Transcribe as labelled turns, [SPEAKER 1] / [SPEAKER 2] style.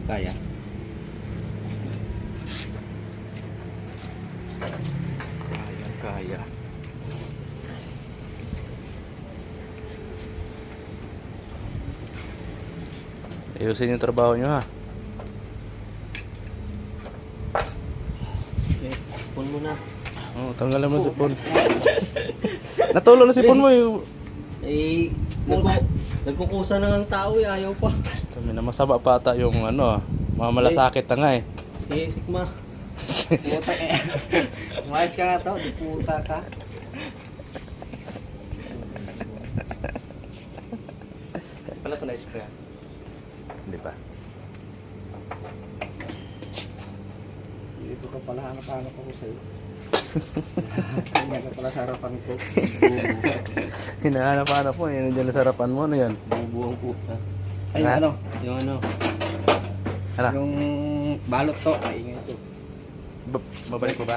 [SPEAKER 1] Kaya.
[SPEAKER 2] Kaya. Ayusin yung trabaho nyo ha.
[SPEAKER 1] Okay, pun mo na.
[SPEAKER 2] Oh, tanggalan mo sipon. Natulo na sipon mo yung.
[SPEAKER 1] Eh, nagkukusa na ng tao eh, ayaw pa.
[SPEAKER 2] Kami na masaba pa ata yung ano, mamalasakit na nga eh.
[SPEAKER 1] Eh, sikma.
[SPEAKER 3] Puta eh. Umayos ka nga to, di puta ka. Pala ito na-spray.
[SPEAKER 2] Hindi pa.
[SPEAKER 3] Dito ka pala hanap-hanap ako sa'yo. Hindi ka pala sa harapan ko.
[SPEAKER 2] Hinahanap-hanap mo, yan dyan sa harapan mo, ano yan?
[SPEAKER 1] Bubuang puta.
[SPEAKER 3] Ay,
[SPEAKER 2] Ha?
[SPEAKER 3] ano?
[SPEAKER 1] Yung ano,
[SPEAKER 2] Ano?
[SPEAKER 3] Yung balot to. Ay, ito.
[SPEAKER 2] Babalik mo ba?